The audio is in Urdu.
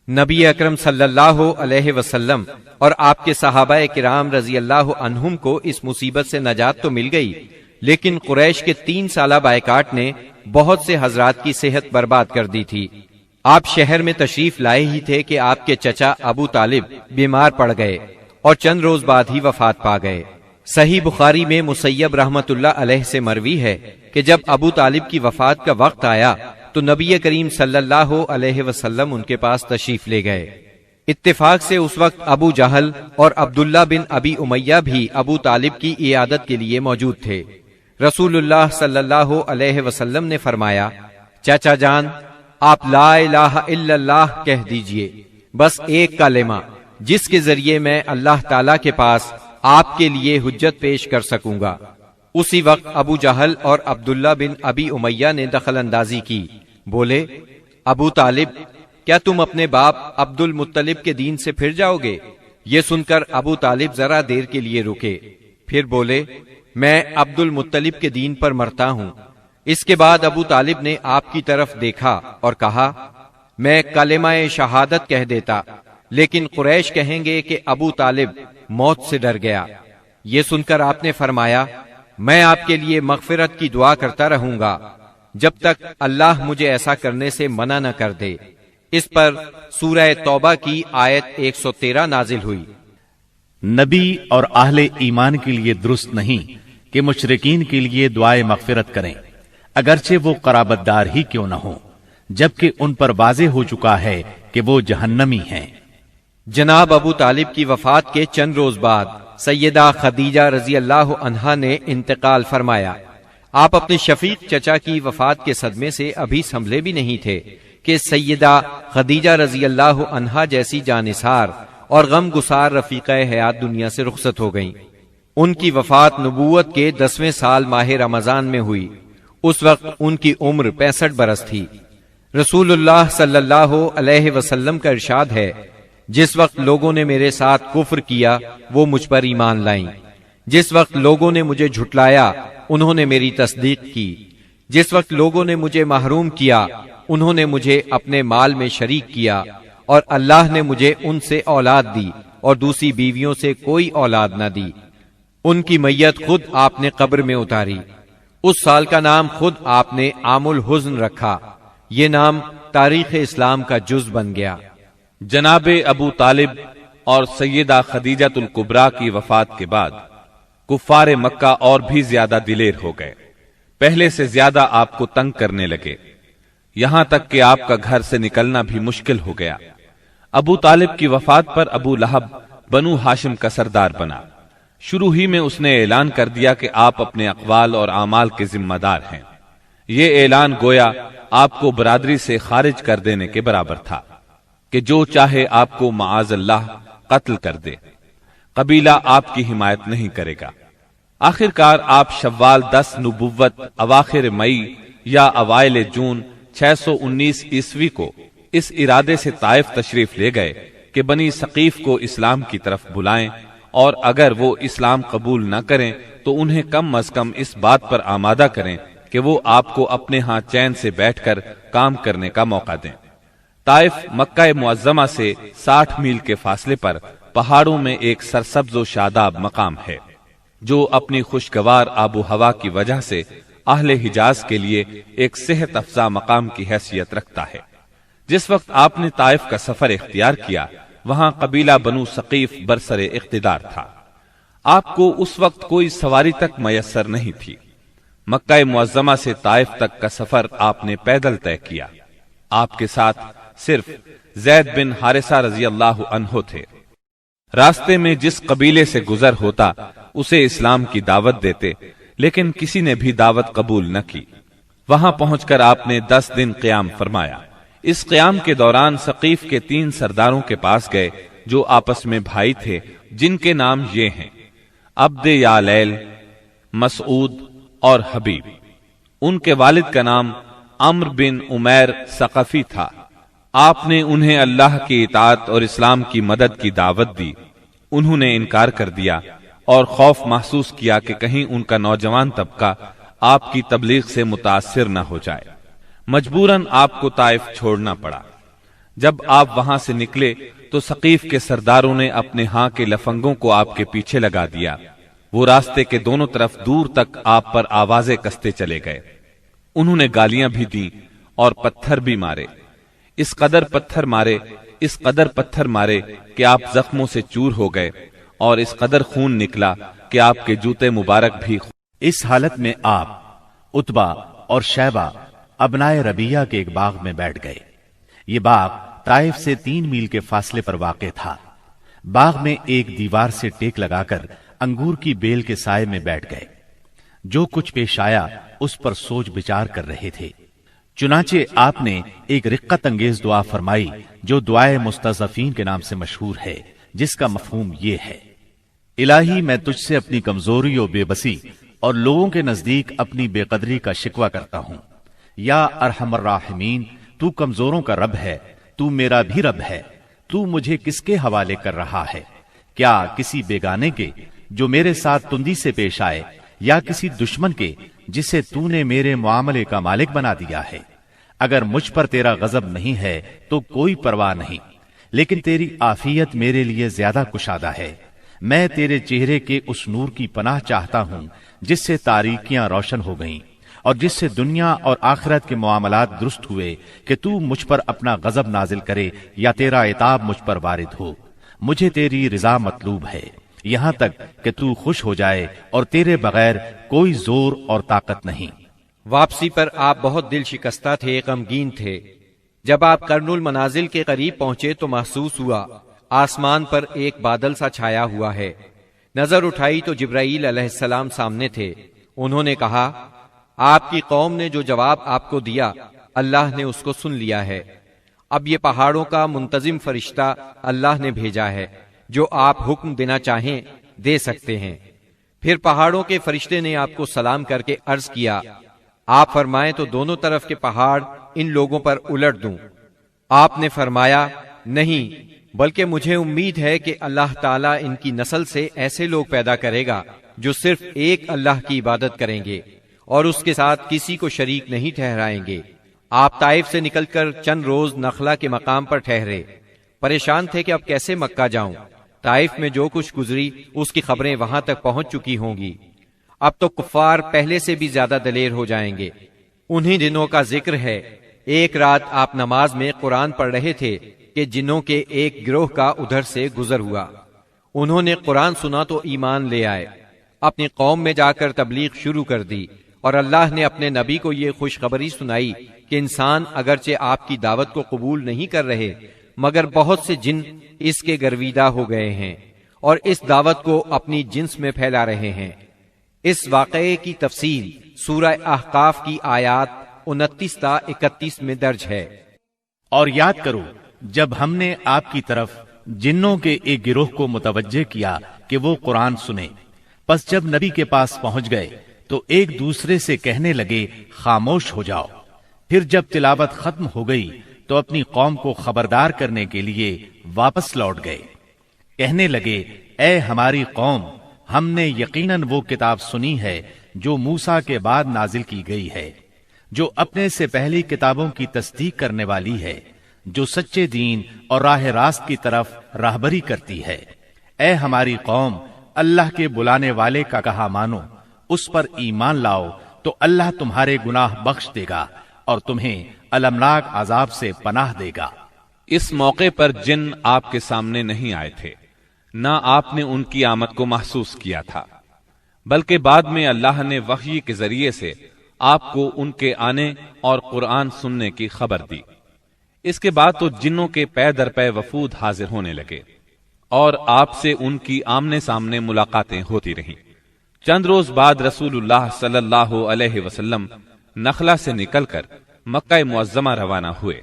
نبی اکرم صلی اللہ علیہ وسلم اور آپ کے صحابہ کرام رضی اللہ عنہم کو اس مصیبت سے نجات تو مل گئی، لیکن قریش کے 3 سالہ بائیکاٹ نے بہت سے حضرات کی صحت برباد کر دی تھی۔ آپ شہر میں تشریف لائے ہی تھے کہ آپ کے چچا ابو طالب بیمار پڑ گئے اور چند روز بعد ہی وفات پا گئے۔ صحیح بخاری میں مسیب رحمت اللہ علیہ سے مروی ہے کہ جب ابو طالب کی وفات کا وقت آیا تو نبی کریم صلی اللہ علیہ وسلم ان کے پاس تشریف لے گئے۔ اتفاق سے اس وقت ابو جہل اور عبداللہ بن ابی امیہ بھی ابو طالب کی عیادت کے لیے موجود تھے۔ رسول اللہ صلی اللہ علیہ وسلم نے فرمایا، چاچا جان، آپ لا الہ الا اللہ کہہ دیجئے، بس ایک کلمہ جس کے ذریعے میں اللہ تعالی کے پاس آپ کے لیے حجت پیش کر سکوں گا۔ اسی وقت ابو جہل اور عبداللہ بن ابی امیہ نے دخل اندازی کی، بولے، ابو طالب، کیا تم اپنے باپ عبد المطلب کے دین سے پھر جاؤ گے؟ یہ سن کر ابو طالب ذرا دیر کے لیے رکے، پھر بولے، میں عبد المطلب کے دین پر مرتا ہوں۔ اس کے بعد ابو طالب نے آپ کی طرف دیکھا اور کہا، میں کلمہ شہادت کہہ دیتا، لیکن قریش کہیں گے کہ ابو طالب موت سے ڈر گیا۔ یہ سن کر آپ نے فرمایا، میں آپ کے لیے مغفرت کی دعا کرتا رہوں گا جب تک اللہ مجھے ایسا کرنے سے منع نہ کر دے۔ اس پر سورہ توبہ کی آیت 113 نازل ہوئی۔ نبی اور اہل ایمان کے لیے درست نہیں کہ مشرکین کے لیے دعائے مغفرت کریں، اگرچہ وہ قرابت دار ہی کیوں نہ ہوں، جبکہ ان پر واضح ہو چکا ہے کہ وہ جہنمی ہیں۔ جناب ابو طالب کی وفات کے چند روز بعد سیدہ خدیجہ رضی اللہ عنہا نے انتقال فرمایا۔ آپ اپنے شفیق چچا کی وفات کے صدمے سے ابھی سنبھلے بھی نہیں تھے کہ سیدہ خدیجہ رضی اللہ عنہا جیسی جانثار اور غم گسار رفیقہ حیات دنیا سے رخصت ہو گئیں۔ ان کی وفات نبوت کے 10ویں سال ماہ رمضان میں ہوئی۔ اس وقت ان کی عمر 65 برس تھی۔ رسول اللہ صلی اللہ علیہ وسلم کا ارشاد ہے، جس وقت لوگوں نے میرے ساتھ کفر کیا وہ مجھ پر ایمان لائیں، جس وقت لوگوں نے مجھے جھٹلایا انہوں نے میری تصدیق کی، جس وقت لوگوں نے مجھے محروم کیا انہوں نے مجھے اپنے مال میں شریک کیا، اور اللہ نے مجھے ان سے اولاد دی اور دوسری بیویوں سے کوئی اولاد نہ دی۔ ان کی میت خود آپ نے قبر میں اتاری۔ اس سال کا نام خود آپ نے عام الحزن رکھا۔ یہ نام تاریخ اسلام کا جز بن گیا۔ جناب ابو طالب اور سیدہ خدیجہ الکبریٰ کی وفات کے بعد کفار مکہ اور بھی زیادہ دلیر ہو گئے، پہلے سے زیادہ آپ کو تنگ کرنے لگے، یہاں تک کہ آپ کا گھر سے نکلنا بھی مشکل ہو گیا۔ ابو طالب کی وفات پر ابو لہب بنو ہاشم کا سردار بنا۔ شروع ہی میں اس نے اعلان کر دیا کہ آپ اپنے اقوال اور اعمال کے ذمہ دار ہیں۔ یہ اعلان گویا آپ کو برادری سے خارج کر دینے کے برابر تھا کہ جو چاہے آپ کو معاذ اللہ قتل کر دے، قبیلہ آپ کی حمایت نہیں کرے گا۔ آخر کار آپ شوال 10 نبوت اواخر مئی یا اوائل جون 619 عیسوی کو اس ارادے سے طائف تشریف لے گئے کہ بنی ثقیف کو اسلام کی طرف بلائیں، اور اگر وہ اسلام قبول نہ کریں تو انہیں کم از کم اس بات پر آمادہ کریں کہ وہ آپ کو اپنے ہاں چین سے بیٹھ کر کام کرنے کا موقع دیں۔ طائف مکہ معظمہ سے 60 میل کے فاصلے پر پہاڑوں میں ایک سرسبز و شاداب مقام ہے، جو اپنی خوشگوار آب و ہوا کی وجہ سے اہل حجاز کے لیے ایک صحت افزا مقام کی حیثیت رکھتا ہے۔ جس وقت آپ نے طائف کا سفر اختیار کیا، وہاں قبیلہ بنو ثقیف برسر اقتدار تھا۔ آپ کو اس وقت کوئی سواری تک میسر نہیں تھی۔ مکہ معظمہ سے طائف تک کا سفر آپ نے پیدل طے کیا۔ آپ کے ساتھ صرف زید بن حارثہ رضی اللہ عنہ تھے۔ راستے میں جس قبیلے سے گزر ہوتا اسے اسلام کی دعوت دیتے، لیکن کسی نے بھی دعوت قبول نہ کی۔ وہاں پہنچ کر آپ نے 10 دن قیام فرمایا۔ اس قیام کے دوران ثقیف کے 3 سرداروں کے پاس گئے جو آپس میں بھائی تھے، جن کے نام یہ ہیں، عبد یالیل، مسعود اور حبیب۔ ان کے والد کا نام عمرو بن عمیر ثقفی تھا۔ آپ نے انہیں اللہ کی اطاعت اور اسلام کی مدد کی دعوت دی۔ انہوں نے انکار کر دیا اور خوف محسوس کیا کہ کہیں ان کا نوجوان طبقہ آپ کی تبلیغ سے متاثر نہ ہو جائے۔ مجبوراً آپ کو طائف چھوڑنا پڑا۔ جب آپ وہاں سے نکلے تو ثقیف کے سرداروں نے اپنے ہاں کے لفنگوں کو آپ کے پیچھے لگا دیا۔ وہ راستے کے دونوں طرف دور تک آپ پر آوازیں کستے چلے گئے۔ انہوں نے گالیاں بھی دیں اور پتھر بھی مارے، اس قدر پتھر مارے کہ آپ زخموں سے چور ہو گئے، اور اس قدر خون نکلا کہ آپ کے جوتے مبارک بھی۔ اس حالت میں آپ عتبہ اور شیبہ ابنائے ربیہ کے ایک باغ میں بیٹھ گئے۔ یہ باغ طائف سے 3 میل کے فاصلے پر واقع تھا۔ باغ میں ایک دیوار سے ٹیک لگا کر انگور کی بیل کے سائے میں بیٹھ گئے۔ جو کچھ پیش آیا اس پر سوچ بچار کر رہے تھے۔ چنانچہ آپ نے ایک رقت انگیز دعا فرمائی جو دعائے مستضعفین کے نام سے مشہور ہے، جس کا مفہوم یہ ہے: الہی میں تجھ سے اپنی کمزوری و بے بسی اور لوگوں کے نزدیک اپنی بے قدری کا شکوہ کرتا ہوں۔ یا ارحم الراحمین، تو کمزوروں کا رب ہے، تو میرا بھی رب ہے۔ تو مجھے کس کے حوالے کر رہا ہے؟ کیا کسی بیگانے کے جو میرے ساتھ تندی سے پیش آئے، یا کسی دشمن کے جسے تو نے میرے معاملے کا مالک بنا دیا ہے؟ اگر مجھ پر تیرا غضب نہیں ہے تو کوئی پرواہ نہیں، لیکن تیری عافیت میرے لیے زیادہ کشادہ ہے۔ میں تیرے چہرے کے اس نور کی پناہ چاہتا ہوں جس سے تاریکیاں روشن ہو گئیں، اور جس سے دنیا اور آخرت کے معاملات درست ہوئے، کہ تو مجھ پر اپنا غضب نازل کرے یا تیرا عتاب مجھ پر وارد ہو۔ مجھے تیری رضا مطلوب ہے، یہاں تک کہ تو خوش ہو جائے، اور تیرے بغیر کوئی زور اور طاقت نہیں۔ واپسی پر آپ بہت دل شکستہ تھے، غمگین تھے۔ جب آپ قرن المنازل کے قریب پہنچے تو محسوس ہوا آسمان پر ایک بادل سا چھایا ہوا ہے۔ نظر اٹھائی تو جبرائیل علیہ السلام سامنے تھے۔ انہوں نے کہا، آپ کی قوم نے جو جواب آپ کو دیا اللہ نے اس کو سن لیا ہے۔ اب یہ پہاڑوں کا منتظم فرشتہ اللہ نے بھیجا ہے، جو آپ حکم دینا چاہیں دے سکتے ہیں۔ پھر پہاڑوں کے فرشتے نے آپ کو سلام کر کے عرض کیا، آپ فرمائیں تو دونوں طرف کے پہاڑ ان لوگوں پر الٹ دوں۔ آپ نے فرمایا، نہیں، بلکہ مجھے امید ہے کہ اللہ تعالیٰ ان کی نسل سے ایسے لوگ پیدا کرے گا جو صرف ایک اللہ کی عبادت کریں گے اور اس کے ساتھ کسی کو شریک نہیں ٹھہرائیں گے۔ آپ طائف سے نکل کر چند روز نخلا کے مقام پر ٹھہرے۔ پریشان تھے کہ اب کیسے مکہ جاؤں۔ طائف میں جو کچھ گزری اس کی خبریں وہاں تک پہنچ چکی ہوں گی۔ اب تو کفار پہلے سے بھی زیادہ دلیر ہو جائیں گے۔ انہی دنوں کا ذکر ہے، ایک رات آپ نماز میں قرآن پڑھ رہے تھے کہ جنوں کے ایک گروہ کا ادھر سے گزر ہوا۔ انہوں نے قرآن سنا تو ایمان لے آئے، اپنی قوم میں جا کر تبلیغ شروع کر دی، اور اللہ نے اپنے نبی کو یہ خوشخبری سنائی کہ انسان اگرچہ آپ کی دعوت کو قبول نہیں کر رہے، مگر بہت سے جن اس کے گرویدہ ہو گئے ہیں اور اس دعوت کو اپنی جنس میں پھیلا رہے ہیں۔ اس واقعے کی تفصیل سورہ احقاف کی آیات 29 تا 31 میں درج ہے۔ اور یاد کرو جب ہم نے آپ کی طرف جنوں کے ایک گروہ کو متوجہ کیا کہ وہ قرآن سنے، پس جب نبی کے پاس پہنچ گئے تو ایک دوسرے سے کہنے لگے خاموش ہو جاؤ۔ پھر جب تلاوت ختم ہو گئی تو اپنی قوم کو خبردار کرنے کے لیے واپس لوٹ گئے۔ کہنے لگے، اے ہماری قوم، ہم نے یقیناً وہ کتاب سنی ہے جو موسیٰ کے بعد نازل کی گئی ہے، جو اپنے سے پہلی کتابوں کی تصدیق کرنے والی ہے، جو سچے دین اور راہ راست کی طرف راہبری کرتی ہے۔ اے ہماری قوم، اللہ کے بلانے والے کا کہا مانو، اس پر ایمان لاؤ تو اللہ تمہارے گناہ بخش دے گا اور تمہیں المناک عذاب سے پناہ دے گا۔ اس موقع پر جن آپ کے سامنے نہیں آئے تھے، نہ آپ نے ان کی آمد کو محسوس کیا تھا، بلکہ بعد میں اللہ نے وحی کے ذریعے سے آپ کو ان کے آنے اور قرآن سننے کی خبر دی۔ اس کے بعد تو جنوں کے پے در پے وفود حاضر ہونے لگے اور آپ سے ان کی آمنے سامنے ملاقاتیں ہوتی رہیں۔ چند روز بعد رسول اللہ صلی اللہ علیہ وسلم نخلا سے نکل کر مکہ معظمہ روانہ ہوئے۔